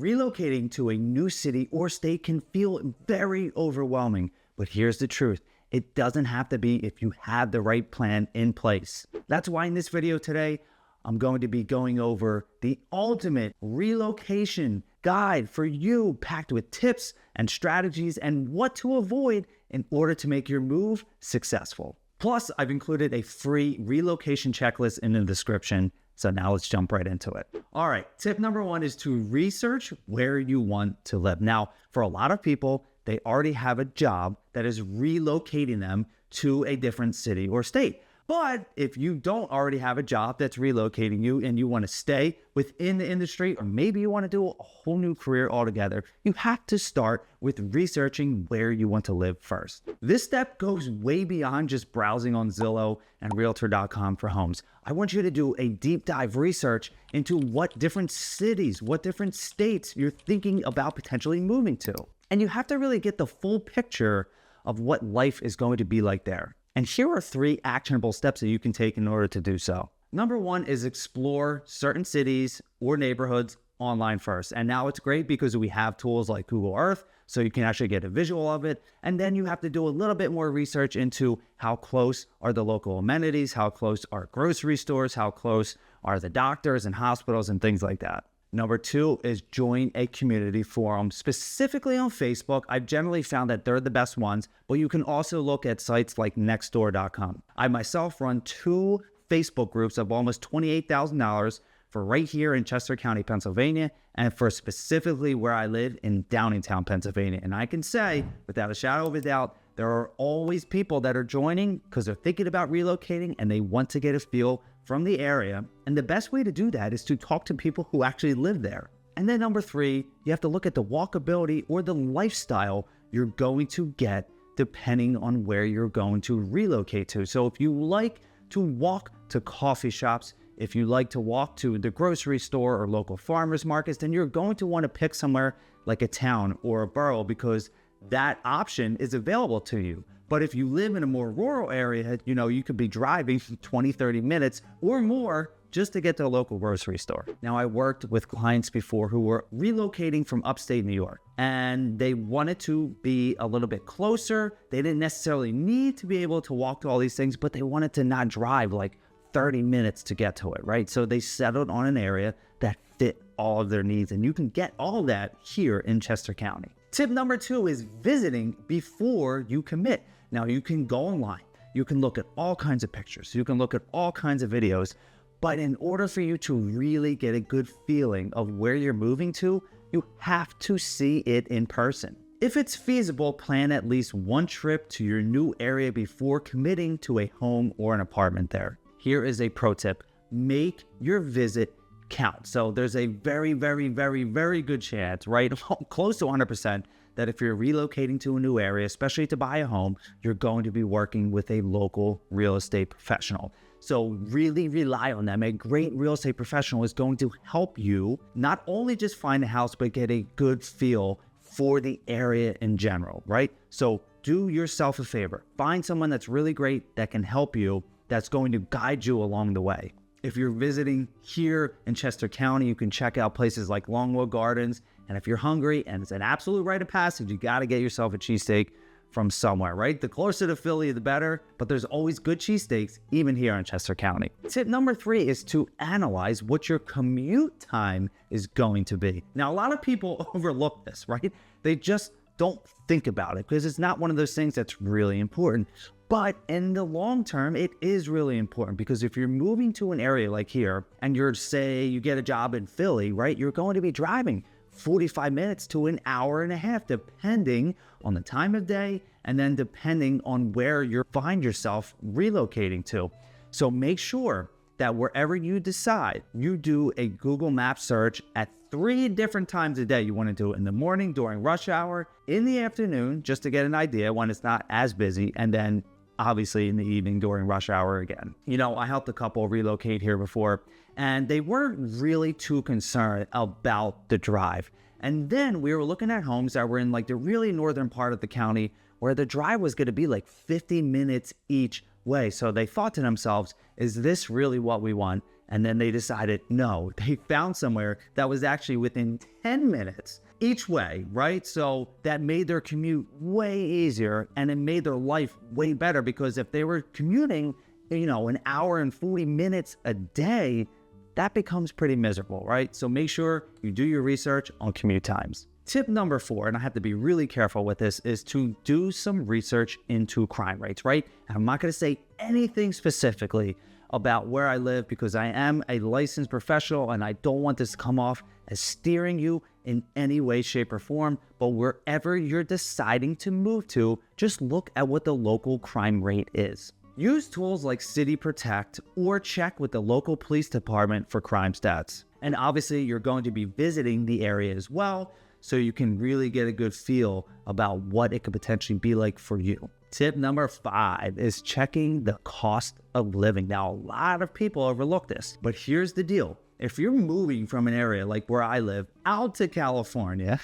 Relocating to a new city or state can feel very overwhelming, but here's the truth. It doesn't have to be if you have the right plan in place. That's why in this video today, I'm going to be going over the ultimate relocation guide for you, packed with tips and strategies and what to avoid in order to make your move successful. Plus, I've included a free relocation checklist in the description. So now let's jump right into it. All right, tip number one is to research where you want to live. Now, for a lot of people, they already have a job that is relocating them to a different city or state. But if you don't already have a job that's relocating you and you want to stay within the industry, or maybe you want to do a whole new career altogether, you have to start with researching where you want to live first. This step goes way beyond just browsing on Zillow and Realtor.com for homes. I want you to do a deep dive research into what different cities, what different states you're thinking about potentially moving to. And you have to really get the full picture of what life is going to be like there. And here are 3 actionable steps that you can take in order to do so. Number 1 is explore certain cities or neighborhoods online first. And now it's great because we have tools like Google Earth, so you can actually get a visual of it. And then you have to do a little bit more research into how close are the local amenities, how close are grocery stores, how close are the doctors and hospitals and things like that. Number 2 is join a community forum, specifically on Facebook. I've generally found that they're the best ones, but you can also look at sites like nextdoor.com. I myself run 2 Facebook groups of almost $28,000 for right here in Chester County, Pennsylvania, and for specifically where I live in Downingtown, Pennsylvania. And I can say, without a shadow of a doubt, there are always people that are joining because they're thinking about relocating and they want to get a feel from the area. And the best way to do that is to talk to people who actually live there. And then number 3, you have to look at the walkability or the lifestyle you're going to get depending on where you're going to relocate to. So if you like to walk to coffee shops, if you like to walk to the grocery store or local farmers markets, then you're going to want to pick somewhere like a town or a borough because that option is available to you. But if you live in a more rural area, you could be driving 20, 30 minutes or more just to get to a local grocery store. Now, I worked with clients before who were relocating from upstate New York, and they wanted to be a little bit closer. They didn't necessarily need to be able to walk to all these things, but they wanted to not drive like 30 minutes to get to it, right? So they settled on an area that fit all of their needs, and you can get all that here in Chester County. Tip number 2 is visiting before you commit. Now, you can go online, you can look at all kinds of pictures, you can look at all kinds of videos, but in order for you to really get a good feeling of where you're moving to, you have to see it in person. If it's feasible, plan at least one trip to your new area before committing to a home or an apartment there. Here is a pro tip: make your visit count. So there's a very, very, very, very good chance, right? Close to 100%, that if you're relocating to a new area, especially to buy a home, you're going to be working with a local real estate professional. So really rely on them. A great real estate professional is going to help you not only just find a house, but get a good feel for the area in general, right? So do yourself a favor. Find someone that's really great that can help you, that's going to guide you along the way. If you're visiting here in Chester County, you can check out places like Longwood Gardens. And if you're hungry and it's an absolute rite of passage, you got to get yourself a cheesesteak from somewhere, right? The closer to Philly, the better, but there's always good cheesesteaks, even here in Chester County. Tip number 3 is to analyze what your commute time is going to be. Now, a lot of people overlook this, right? They just don't think about it because it's not one of those things that's really important. But in the long term, it is really important because if you're moving to an area like here and you get a job in Philly, right? You're going to be driving 45 minutes to an hour and a half, depending on the time of day and then depending on where you find yourself relocating to. So make sure that wherever you decide, you do a Google Maps search at 3 different times a day. You want to do it in the morning, during rush hour, in the afternoon, just to get an idea when it's not as busy, and then obviously in the evening during rush hour again. I helped a couple relocate here before, and they weren't really too concerned about the drive. And then we were looking at homes that were in like the really northern part of the county where the drive was going to be like 50 minutes each way. So they thought to themselves, is this really what we want? And then they decided, no, they found somewhere that was actually within 10 minutes each way, right? So that made their commute way easier, and it made their life way better, because if they were commuting, an hour and 40 minutes a day, that becomes pretty miserable, right? So make sure you do your research on commute times. Tip number 4, and I have to be really careful with this, is to do some research into crime rates, right? And I'm not going to say anything specifically about where I live, because I am a licensed professional and I don't want this to come off as steering you in any way, shape, or form. But wherever you're deciding to move to, just look at what the local crime rate is. Use tools like City Protect or check with the local police department for crime stats. And obviously you're going to be visiting the area as well, so you can really get a good feel about what it could potentially be like for you. Tip number 5 is checking the cost of living. Now, a lot of people overlook this, but here's the deal. If you're moving from an area like where I live out to California,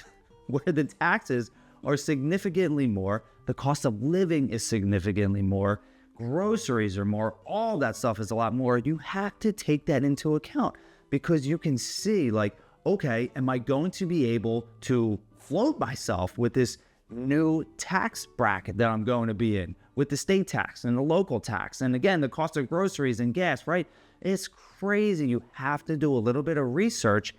where the taxes are significantly more, the cost of living is significantly more, groceries are more, all that stuff is a lot more, you have to take that into account, because you can see, like, okay, am I going to be able to float myself with this new tax bracket that I'm going to be in, with the state tax and the local tax, and again, the cost of groceries and gas, right? It's crazy. You have to do a little bit of research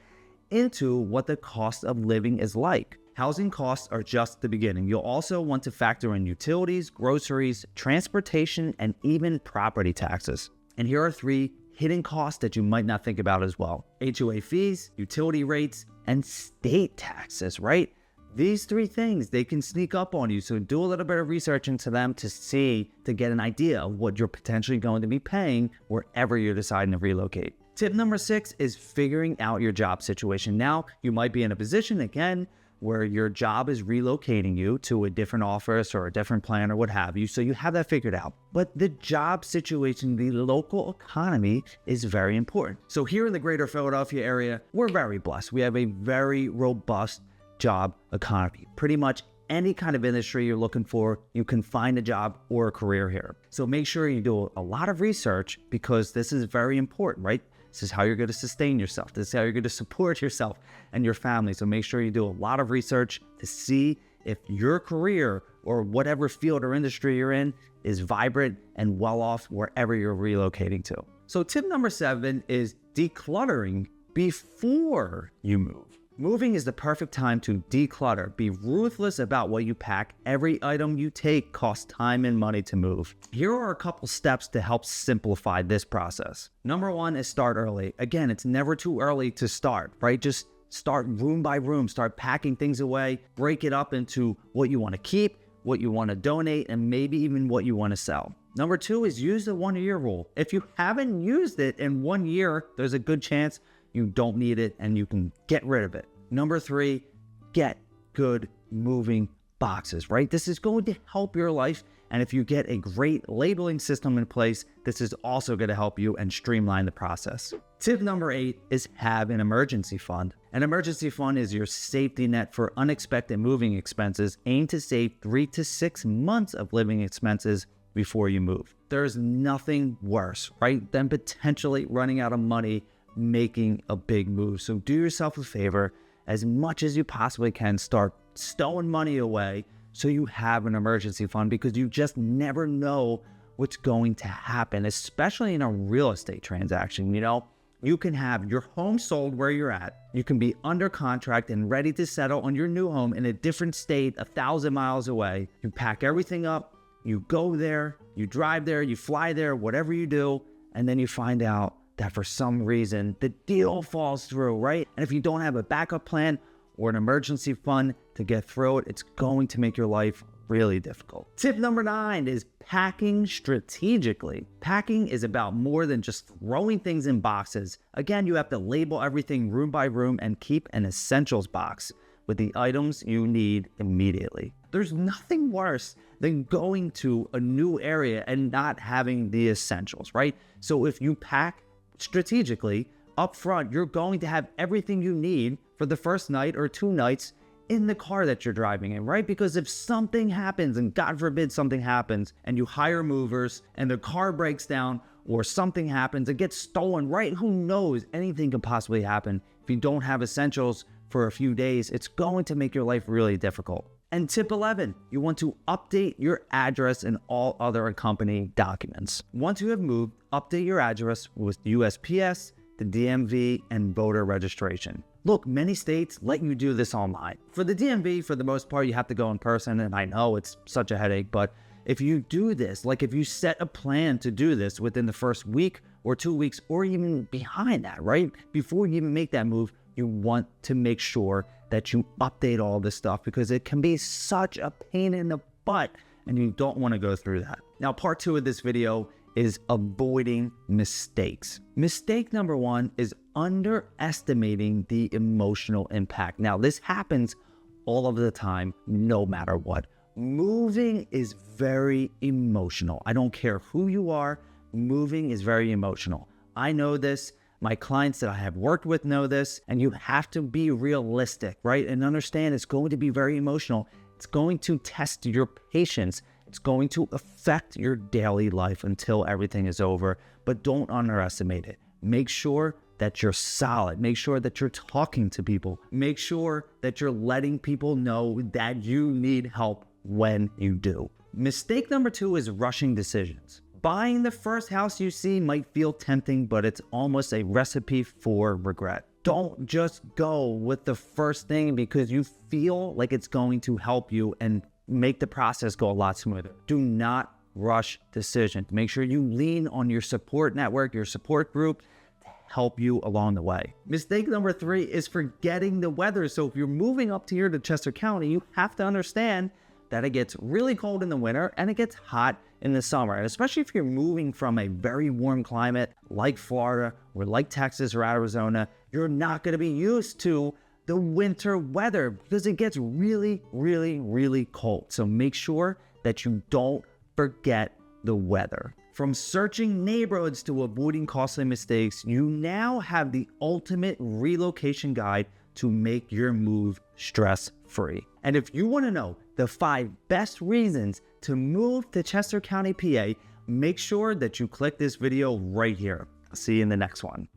into what the cost of living is like. Housing costs are just the beginning. You'll also want to factor in utilities, groceries, transportation, and even property taxes. And here are 3 hidden costs that you might not think about as well. HOA fees, utility rates, and state taxes, right? These 3 things, they can sneak up on you. So do a little bit of research into them to get an idea of what you're potentially going to be paying wherever you're deciding to relocate. Tip number 6 is figuring out your job situation. Now, you might be in a position, again, where your job is relocating you to a different office or a different plan or what have you. So you have that figured out. But the job situation, the local economy, is very important. So here in the greater Philadelphia area, we're very blessed. We have a very robust job economy. Pretty much any kind of industry you're looking for, you can find a job or a career here. So make sure you do a lot of research, because this is very important, right? This is how you're going to sustain yourself. This is how you're going to support yourself and your family. So make sure you do a lot of research to see if your career or whatever field or industry you're in is vibrant and well off wherever you're relocating to. So tip number 7 is decluttering before you move. Moving is the perfect time to declutter. Be ruthless about what you pack. Every item you take costs time and money to move. Here are a couple steps to help simplify this process. Number 1 is start early. Again, it's never too early to start, right? Just start room by room, start packing things away, break it up into what you want to keep, what you want to donate, and maybe even what you want to sell. Number 2 is use the 1-year rule. If you haven't used it in 1 year, there's a good chance you don't need it and you can get rid of it. Number 3, get good moving boxes, right? This is going to help your life. And if you get a great labeling system in place, this is also going to help you and streamline the process. Tip number 8 is have an emergency fund. An emergency fund is your safety net for unexpected moving expenses. Aim to save 3 to 6 months of living expenses before you move. There's nothing worse, right, than potentially running out of money making a big move. So do yourself a favor. As much as you possibly can, start stowing money away so you have an emergency fund, because you just never know what's going to happen, especially in a real estate transaction. You can have your home sold where you're at. You can be under contract and ready to settle on your new home in a different state 1,000 miles away. You pack everything up, you go there, you drive there, you fly there, whatever you do, and then you find out that for some reason the deal falls through, right? And if you don't have a backup plan or an emergency fund to get through it, it's going to make your life really difficult. Tip number 9 is packing strategically. Packing is about more than just throwing things in boxes. Again, you have to label everything room by room and keep an essentials box with the items you need immediately. There's nothing worse than going to a new area and not having the essentials, right? So if you pack strategically up front, you're going to have everything you need for the first night or 2 nights in the car that you're driving in, right? Because if something happens, and God forbid something happens, and you hire movers and the car breaks down, or something happens, it gets stolen, right? Who knows? Anything could possibly happen. If you don't have essentials for a few days, it's going to make your life really difficult. And tip 11, you want to update your address and all other accompanying documents. Once you have moved, update your address with USPS, the DMV, and voter registration. Look, many states let you do this online. For the DMV, for the most part, you have to go in person, and I know it's such a headache, but if you do this, like if you set a plan to do this within the first week or 2 weeks, or even behind that, right? Before you even make that move, you want to make sure that you update all this stuff because it can be such a pain in the butt and you don't want to go through that. Now, part 2 of this video is avoiding mistakes. Mistake number 1 is underestimating the emotional impact. Now, this happens all of the time, no matter what. Moving is very emotional. I don't care who you are, moving is very emotional. I know this. My clients that I have worked with know this, and you have to be realistic, right? And understand it's going to be very emotional. It's going to test your patience. It's going to affect your daily life until everything is over, but don't underestimate it. Make sure that you're solid. Make sure that you're talking to people. Make sure that you're letting people know that you need help when you do. Mistake number 2 is rushing decisions. Buying the first house you see might feel tempting, but it's almost a recipe for regret. Don't just go with the first thing because you feel like it's going to help you and make the process go a lot smoother. Do not rush decisions. Make sure you lean on your support network, your support group to help you along the way. Mistake number 3 is forgetting the weather. So if you're moving up to here to Chester County, you have to understand that it gets really cold in the winter and it gets hot in the summer. And especially if you're moving from a very warm climate like Florida or like Texas or Arizona, you're not going to be used to the winter weather because it gets really, really, really cold. So make sure that you don't forget the weather. From searching neighborhoods to avoiding costly mistakes, you now have the ultimate relocation guide to make your move stress-free. And if you want to know the 5 best reasons to move to Chester County, PA, make sure that you click this video right here. I'll see you in the next one.